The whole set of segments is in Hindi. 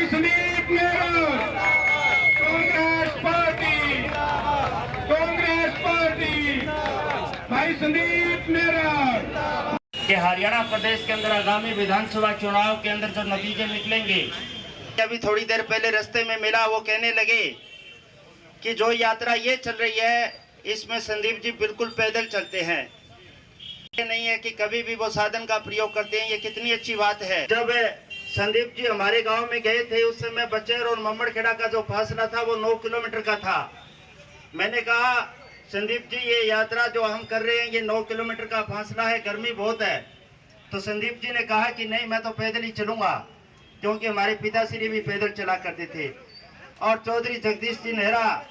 संदीप नेहरू, कांग्रेस पार्टी, कांग्रेस पार्टी, भाई संदीप नेहरू। कि हरियाणा प्रदेश के अंदर आगामी विधानसभा चुनाव के अंदर जो नतीजे निकलेंगे, अभी थोड़ी देर पहले रास्ते में मिला, वो कहने लगे कि जो यात्रा ये चल रही है इसमें संदीप जी बिल्कुल पैदल चलते हैं, ये नहीं है कि कभी भी वो साधन का प्रयोग करते हैं। ये कितनी अच्छी बात है। जब संदीप जी हमारे गांव में गए थे उस समय बचेर और मम्मड़खेड़ा का जो फासला था वो 9 किलोमीटर का था। मैंने कहा संदीप जी ये यात्रा जो हम कर रहे हैं ये 9 किलोमीटर का फासला है, गर्मी बहुत है। तो संदीप जी ने कहा कि नहीं मैं तो पैदल ही चलूंगा, क्योंकि हमारे पिताश्री भी पैदल चला करते थे। और चौधरी जगदीश जी नेहरा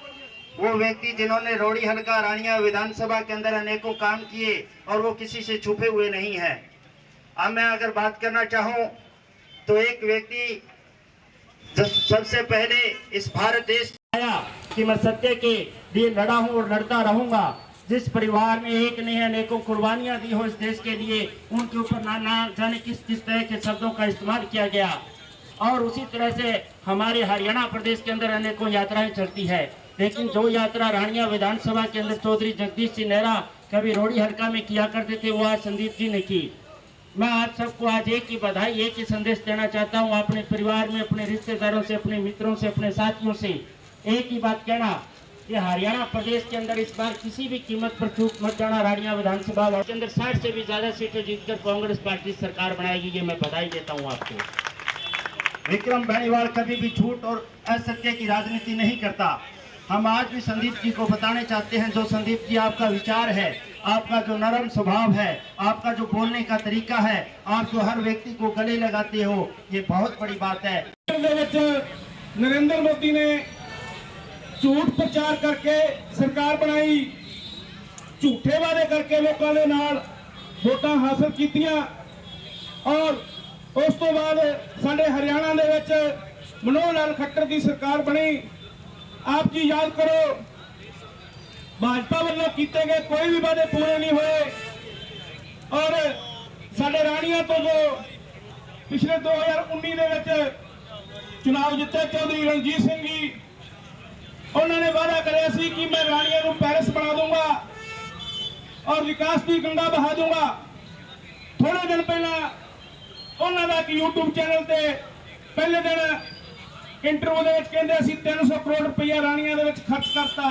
वो व्यक्ति जिन्होंने रोड़ी हल्का रानिया विधानसभा के अंदर अनेकों काम किए और वो किसी से छुपे हुए नहीं है। अब मैं अगर बात करना चाहूं तो एक व्यक्ति सबसे पहले इस भारत देश आया कि मैं सत्य के लिए लड़ा हूं और लड़ता रहूंगा। जिस परिवार में एक ने अनेकों कुर्बानियां दी हो इस देश के लिए, उनके ऊपर ना जाने किस किस तरह के शब्दों का इस्तेमाल किया गया। और उसी तरह से हमारे हरियाणा प्रदेश के अंदर अनेकों यात्राएं चलती है, लेकिन जो यात्रा रानिया विधानसभा के अंदर चौधरी जगदीश सिंह नेहरा कभी रोड़ी हल्का में किया करते थे वो आज संदीप जी ने की। मैं आप सबको आज एक ही बधाई, एक ही संदेश देना चाहता हूं। अपने परिवार में, अपने रिश्तेदारों से, अपने मित्रों से, अपने साथियों से एक ही बात कहना कि हरियाणा प्रदेश के अंदर इस बार किसी भी कीमत पर चूक मत जाना। रानिया विधानसभा के अंदर 60 से भी ज्यादा सीटें जीतकर कांग्रेस पार्टी सरकार बनाएगी, ये मैं बधाई देता हूँ आपको। विक्रम बेनीवाल कभी भी झूठ और असत्य की राजनीति नहीं करता। हम आज भी संदीप जी को बताने चाहते हैं, जो संदीप जी आपका विचार है, आपका जो नरम स्वभाव है, आपका जो बोलने का तरीका है, आप जो हर व्यक्ति को गले लगाते हो, ये बहुत बड़ी बात है। नरेंद्र मोदी ने झूठ प्रचार करके सरकार बनाई, झूठे वादे करके लोगों के नाल वोटां हासिल कीतियां और उस तो बाद साडे हरियाणा दे विच मनोहर लाल खट्टर की सरकार बनी। आप जी याद करो भाजपा वालों किए गए कोई भी वादे पूरे नहीं हुए और साडे रानिया तो जो पिछले 2019 दे विच चुनाव जीते चौधरी रणजीत सिंह जी, उन्होंने वादा कराया सी कि मैं रानिया को पैरिस बना दूंगा और विकास की गंगा बहा दूंगा। थोड़े दिन पहला उन्होंने एक यूट्यूब चैनल से पहले दिन इंटरव्यू कहते असीं 300 करोड़ रुपया रानिया दे विच खर्च करता,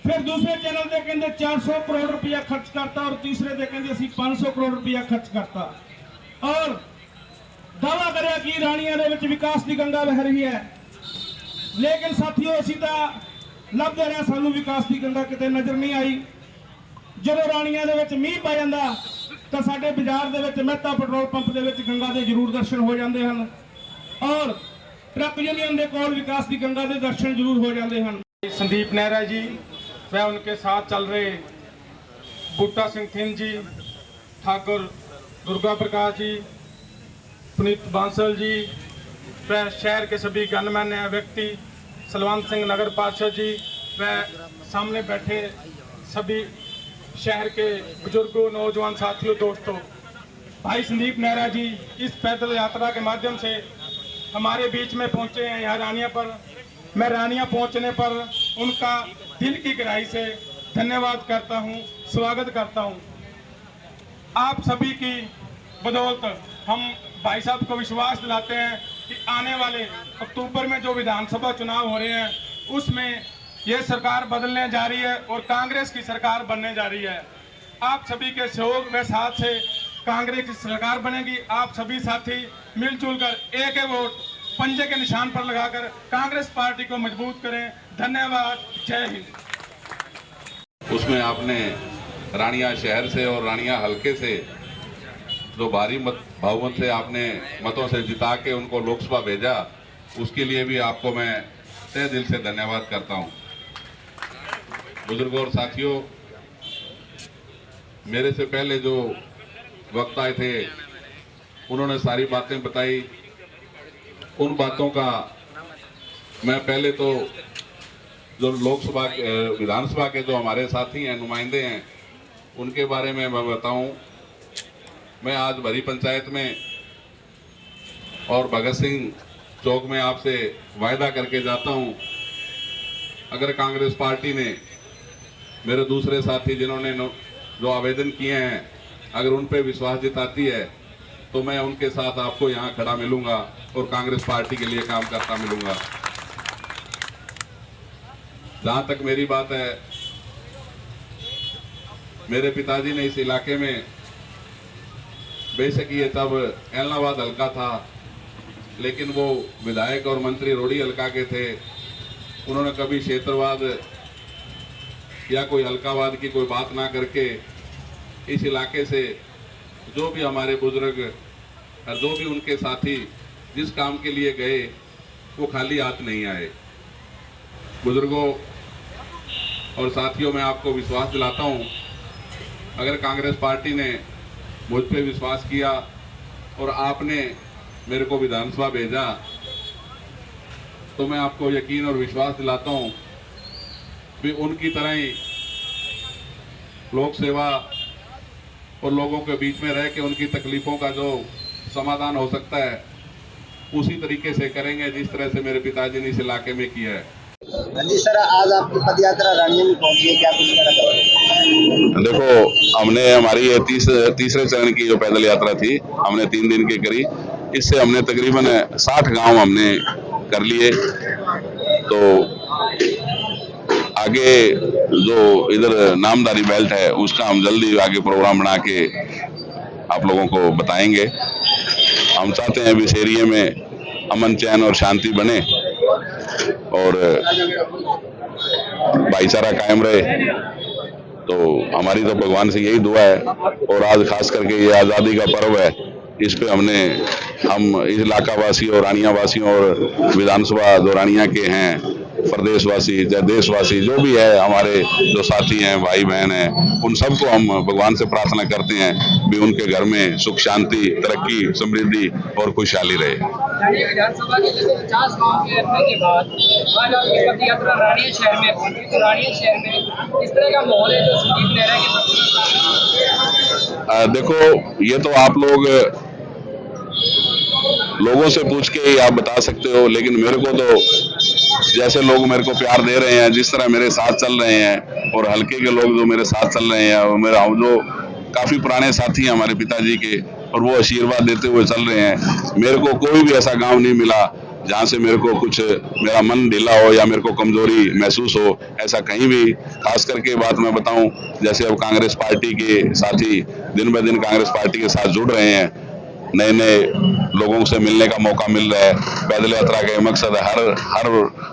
फिर दूसरे चैनल से कहते 400 करोड़ रुपया खर्च करता और तीसरे से कहते असीं 500 करोड़ रुपया खर्च करता और दावा कराया कि रानिया दे विच विकास की गंगा बह रही है। लेकिन साथियों असीं तां लभदे रहे, सानूं विकास की गंगा किते नजर नहीं आई। जदों रानिया दे विच मींह पै जांदा तां साडे बाजार दे विच मेहता पेट्रोल पंप दे विच गंगा दे जरूर दर्शन हो जाते हैं और ट्रक यूनियन के कोल विकास की गंगा के दर्शन जरूर हो जाते हैं। संदीप नेहरा जी, वह उनके साथ चल रहे बूटा सिंह थिन जी, ठाकुर दुर्गा प्रकाश जी, पुनीत बांसल जी, वह शहर के सभी गणमान्य व्यक्ति, सलवंत सिंह नगर पार्षद जी, वह सामने बैठे सभी शहर के बुजुर्गों, नौजवान साथियों, दोस्तों, भाई संदीप नेहरा जी इस पैदल यात्रा के माध्यम से हमारे बीच में पहुंचे हैं यहाँ रानिया पर। मैं रानिया पहुंचने पर उनका दिल की गहराई से धन्यवाद करता हूं, स्वागत करता हूं। आप सभी की बदौलत हम भाई साहब को विश्वास दिलाते हैं कि आने वाले अक्टूबर में जो विधानसभा चुनाव हो रहे हैं उसमें यह सरकार बदलने जा रही है और कांग्रेस की सरकार बनने जा रही है। आप सभी के सहयोग व साथ से कांग्रेस की सरकार बनेगी। आप सभी साथी मिलजुल कर एक वोट पंजे के निशान पर लगाकर कांग्रेस पार्टी को मजबूत करें। धन्यवाद, जय हिंद। उसमें आपने रानिया शहर से और रानिया हलके से जो भारी बहुमत से आपने मतों से जिता के उनको लोकसभा भेजा, उसके लिए भी आपको मैं तहे दिल से धन्यवाद करता हूं। बुजुर्गों और साथियों, मेरे से पहले जो वक्त आए थे उन्होंने सारी बातें बताई। उन बातों का मैं पहले तो जो लोकसभा विधानसभा के जो हमारे साथी हैं, नुमाइंदे हैं, उनके बारे में मैं बताऊं। मैं आज भरी पंचायत में और भगत सिंह चौक में आपसे वायदा करके जाता हूं, अगर कांग्रेस पार्टी ने मेरे दूसरे साथी जिन्होंने जो आवेदन किए हैं अगर उन पे विश्वास जताती है तो मैं उनके साथ आपको यहां खड़ा मिलूंगा और कांग्रेस पार्टी के लिए काम करता मिलूंगा। जहां तक मेरी बात है, मेरे पिताजी ने इस इलाके में, बेशक ये तब ऐलनाबाद हल्का था, लेकिन वो विधायक और मंत्री रोडी हल्का के थे। उन्होंने कभी क्षेत्रवाद या कोई हल्कावाद की कोई बात ना करके इस इलाके से जो भी हमारे बुजुर्ग और जो भी उनके साथी जिस काम के लिए गए वो खाली हाथ नहीं आए। बुजुर्गों और साथियों, मैं आपको विश्वास दिलाता हूं, अगर कांग्रेस पार्टी ने मुझ पे विश्वास किया और आपने मेरे को विधानसभा भेजा तो मैं आपको यकीन और विश्वास दिलाता हूं भी उनकी तरह ही लोक सेवा और लोगों के बीच में रह के उनकी तकलीफों का जो समाधान हो सकता है उसी तरीके से करेंगे जिस तरह से मेरे पिताजी ने इस इलाके में किया है। हाँ जी सर, आज आपकी पदयात्रा रानिया में पहुंची है, क्या कुछ कहना चाहोगे? देखो, हमने हमारी ये तीसरे चरण की जो पैदल यात्रा थी हमने 3 दिन की करी। इससे हमने तकरीबन 60 गांव हमने कर लिए। तो आगे जो इधर नामदारी बेल्ट है उसका हम जल्दी आगे प्रोग्राम बना के आप लोगों को बताएंगे। हम चाहते हैं इस एरिया में अमन चैन और शांति बने और भाईचारा कायम रहे। तो हमारी तो भगवान से यही दुआ है। और आज खास करके ये आज़ादी का पर्व है, इस पे हम इस इलाका वासी और रानिया वासियों और विधानसभा जो रानिया के हैं, प्रदेशवासी या देशवासी जो भी है, हमारे जो साथी हैं, भाई बहन हैं, उन सबको हम भगवान से प्रार्थना करते हैं भी उनके घर में सुख शांति, तरक्की, समृद्धि और खुशहाली रहे। विधानसभा के 50 गांव के रखने के बाद आज आपकी पदयात्रा रानिया शहर में पहुंची। तो रानिया शहर में इस तरह का माहौल है जो संदीप नेहरा के देखो, ये तो आप लोगों से पूछ के ही आप बता सकते हो, लेकिन मेरे को तो जैसे लोग मेरे को प्यार दे रहे हैं, जिस तरह मेरे साथ चल रहे हैं और हल्के के लोग जो मेरे साथ चल रहे हैं और मेरा जो काफी पुराने साथी हैं हमारे पिताजी के, और वो आशीर्वाद देते हुए चल रहे हैं। मेरे को कोई भी ऐसा गांव नहीं मिला जहां से मेरे को कुछ मेरा मन ढीला हो या मेरे को कमजोरी महसूस हो, ऐसा कहीं भी। खास करके बात मैं बताऊं, जैसे अब कांग्रेस पार्टी के साथी दिन ब दिन कांग्रेस पार्टी के साथ जुड़ रहे हैं, नए नए लोगों से मिलने का मौका मिल रहा है। पैदल यात्रा का मकसद हर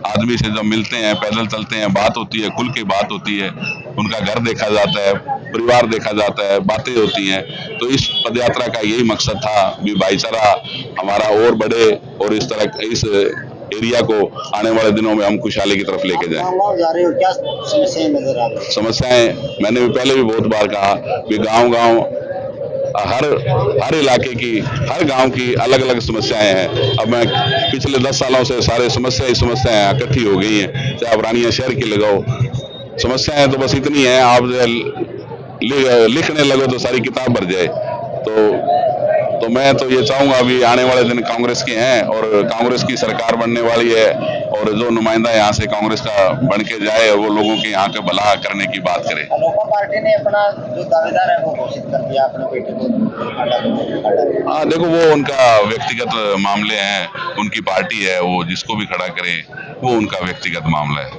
आदमी से जब मिलते हैं, पैदल चलते हैं, बात होती है, खुल के बात होती है, उनका घर देखा जाता है, परिवार देखा जाता है, बातें होती हैं। तो इस पदयात्रा का यही मकसद था भी भाईचारा हमारा और बढ़े और इस एरिया को आने वाले दिनों में हम खुशहाली की तरफ लेके जाएं। गाँव जा रहे हो, क्या समस्याएं नजर आ रही? समस्याएं मैंने भी पहले भी बहुत बार कहा कि गांव हर इलाके की, हर गांव की अलग अलग समस्याएं हैं। अब मैं पिछले 10 सालों से सारे समस्याएं इकट्ठी हो गई हैं। चाहे आप रानिया शहर की लगाओ, समस्याएं तो बस इतनी है, आप लिखने लगो तो सारी किताब भर जाए। तो मैं तो ये चाहूंगा अभी आने वाले दिन कांग्रेस के हैं और कांग्रेस की सरकार बनने वाली है, और जो नुमाइंदा यहाँ से कांग्रेस का बन के जाए वो लोगों के यहाँ के भला करने की बात करे। लोकसभा पार्टी ने अपना जो दावेदार है वो घोषित कर दिया, अपने बेटे को। हाँ, देखो, वो उनका व्यक्तिगत मामले हैं, उनकी पार्टी है, वो जिसको भी खड़ा करे वो उनका व्यक्तिगत मामला है।